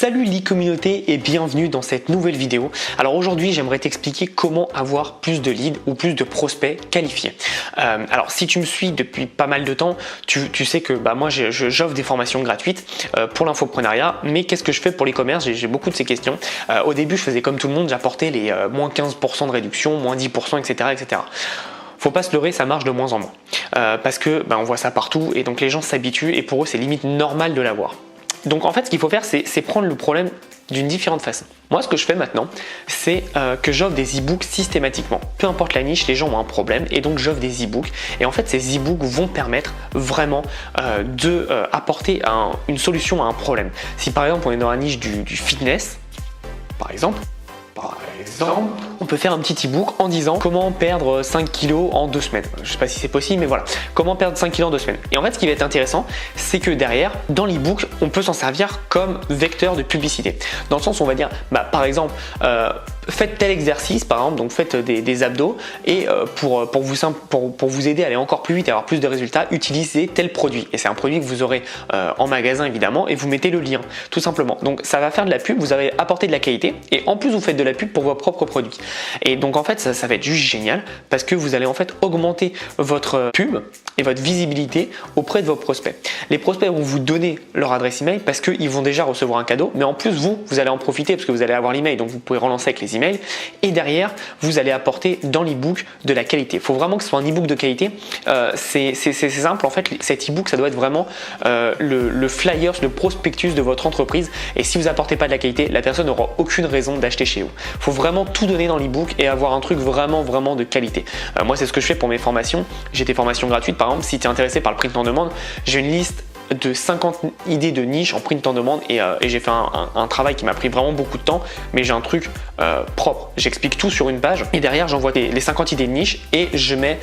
Salut l'e-communauté et bienvenue dans cette nouvelle vidéo. Alors aujourd'hui j'aimerais t'expliquer comment avoir plus de leads ou plus de prospects qualifiés. Alors si tu me suis depuis pas mal de temps, tu sais que moi j'offre des formations gratuites pour l'infoprenariat, mais qu'est-ce que je fais pour l'e-commerce? J'ai beaucoup de ces questions. Au début je faisais comme tout le monde, j'apportais les moins 15% de réduction, moins 10%, etc. etc. Faut pas se leurrer, ça marche de moins en moins. Parce que on voit ça partout et donc les gens s'habituent et pour eux c'est limite normal de l'avoir. Donc en fait ce qu'il faut faire c'est prendre le problème d'une différente façon. Moi ce que je fais maintenant c'est que j'offre des e-books systématiquement. Peu importe la niche, les gens ont un problème et donc j'offre des e-books. Et en fait ces e-books vont permettre vraiment d'apporter une solution à un problème. Si par exemple on est dans la niche du fitness, par exemple, on peut faire un petit e-book en disant comment perdre 5 kilos en 2 semaines. Je ne sais pas si c'est possible, mais voilà. Comment perdre 5 kilos en 2 semaines. Et en fait, ce qui va être intéressant, c'est que derrière, dans l'e-book, on peut s'en servir comme vecteur de publicité. Dans le sens où on va dire, par exemple, faites tel exercice, par exemple, donc faites des abdos et pour vous aider à aller encore plus vite et avoir plus de résultats, utilisez tel produit. Et c'est un produit que vous aurez en magasin évidemment et vous mettez le lien, tout simplement. Donc ça va faire de la pub, vous avez apporté de la qualité et en plus vous faites de la pub pour vos propres produits. Et donc en fait ça va être juste génial parce que vous allez en fait augmenter votre pub et votre visibilité auprès de vos prospects. Les prospects vont vous donner leur adresse email parce qu'ils vont déjà recevoir un cadeau, mais en plus vous allez en profiter parce que vous allez avoir l'email, donc vous pouvez relancer avec les emails et derrière vous allez apporter dans l'e-book de la qualité. Il faut vraiment que ce soit un e-book de qualité. C'est simple en fait, cet e-book ça doit être vraiment le flyers, le prospectus de votre entreprise et si vous apportez pas de la qualité, la personne n'aura aucune raison d'acheter chez vous. Il faut vraiment tout donner dans l'e-book et avoir un truc vraiment de qualité. Moi c'est ce que je fais pour mes formations. J'ai des formations gratuites par exemple, si tu es intéressé par le print en demande, j'ai une liste de 50 idées de niche en print en demande et j'ai fait un travail qui m'a pris vraiment beaucoup de temps, mais j'ai un truc propre. J'explique tout sur une page et derrière j'envoie les 50 idées de niche et je mets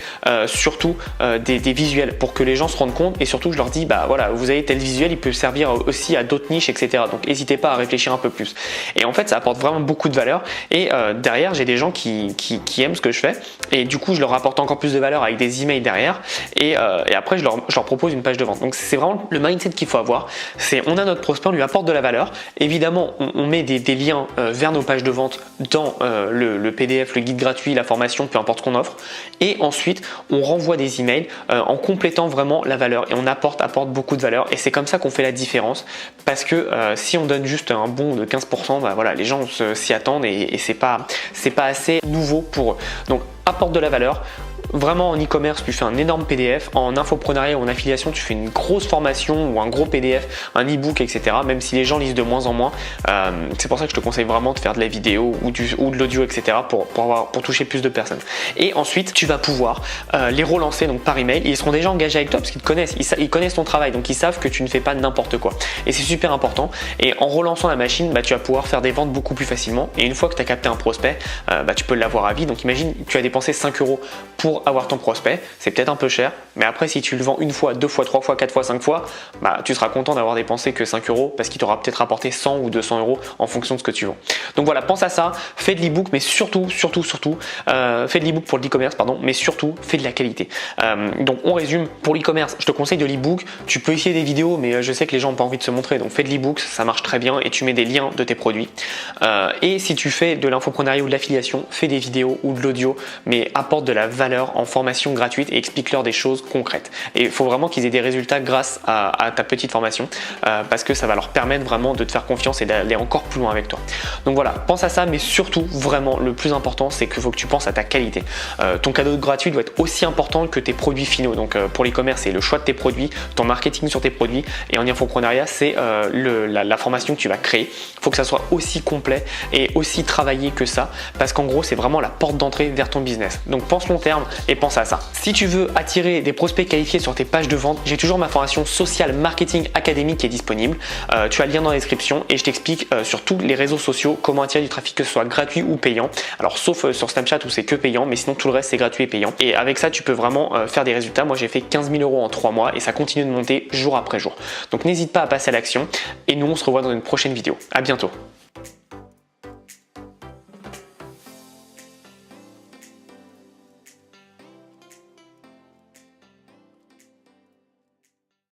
surtout des visuels pour que les gens se rendent compte et surtout je leur dis voilà, vous avez tel visuel, il peut servir aussi à d'autres niches, etc. Donc n'hésitez pas à réfléchir un peu plus. Et en fait ça apporte vraiment beaucoup de valeur et derrière j'ai des gens qui aiment ce que je fais et du coup je leur apporte encore plus de valeur avec des emails derrière et après je leur propose une page de vente. Donc c'est vraiment le mindset qu'il faut avoir, c'est on a notre prospect, on lui apporte de la valeur. Évidemment, on met des liens vers nos pages de vente dans le PDF, le guide gratuit, la formation, peu importe ce qu'on offre. Et ensuite, on renvoie des emails en complétant vraiment la valeur et on apporte beaucoup de valeur. Et c'est comme ça qu'on fait la différence parce que si on donne juste un bon de 15%, voilà, les gens s'y attendent et c'est pas assez nouveau pour eux. Donc, apporte de la valeur. Vraiment en e-commerce, tu fais un énorme PDF. En infoprenariat ou en affiliation, tu fais une grosse formation ou un gros PDF, un e-book, etc. Même si les gens lisent de moins en moins. C'est pour ça que je te conseille vraiment de faire de la vidéo ou de l'audio, etc. pour toucher plus de personnes. Et ensuite, tu vas pouvoir les relancer donc par email. Ils seront déjà engagés avec toi parce qu'ils te connaissent. Ils connaissent ton travail, donc ils savent que tu ne fais pas n'importe quoi. Et c'est super important. Et en relançant la machine, tu vas pouvoir faire des ventes beaucoup plus facilement. Et une fois que tu as capté un prospect, tu peux l'avoir à vie. Donc imagine, tu as dépensé 5 € pour avoir ton prospect, c'est peut-être un peu cher, mais après si tu le vends une fois, 2 fois, 3 fois, 4 fois, 5 fois, tu seras content d'avoir dépensé que 5 € parce qu'il t'aura peut-être rapporté 100 ou 200 € en fonction de ce que tu vends. Donc voilà, pense à ça, fais de l'e-book, mais surtout, fais de l'e-book pour l'e-commerce, mais surtout, fais de la qualité. Donc on résume, pour l'e-commerce, je te conseille de l'e-book, tu peux essayer des vidéos, mais je sais que les gens n'ont pas envie de se montrer, donc fais de l'e-book, ça marche très bien et tu mets des liens de tes produits. Et si tu fais de l'infoprenariat ou de l'affiliation, fais des vidéos ou de l'audio, mais apporte de la valeur en formation gratuite et explique-leur des choses concrètes. Et il faut vraiment qu'ils aient des résultats grâce à ta petite formation parce que ça va leur permettre vraiment de te faire confiance et d'aller encore plus loin avec toi. Donc voilà, pense à ça, mais surtout, vraiment, le plus important, c'est qu'il faut que tu penses à ta qualité. Ton cadeau gratuit doit être aussi important que tes produits finaux. Donc pour l'e-commerce, c'est le choix de tes produits, ton marketing sur tes produits et en infoprenariat, c'est la formation que tu vas créer. Il faut que ça soit aussi complet et aussi travaillé que ça parce qu'en gros, c'est vraiment la porte d'entrée vers ton business. Donc pense long terme et pense à ça. Si tu veux attirer des prospects qualifiés sur tes pages de vente, j'ai toujours ma formation Social Marketing Academy qui est disponible. Tu as le lien dans la description et je t'explique sur tous les réseaux sociaux comment attirer du trafic, que ce soit gratuit ou payant. Alors sauf sur Snapchat où c'est que payant, mais sinon tout le reste c'est gratuit et payant. Et avec ça, tu peux vraiment faire des résultats. Moi j'ai fait 15 000 € en 3 mois et ça continue de monter jour après jour. Donc n'hésite pas à passer à l'action et nous on se revoit dans une prochaine vidéo. À bientôt.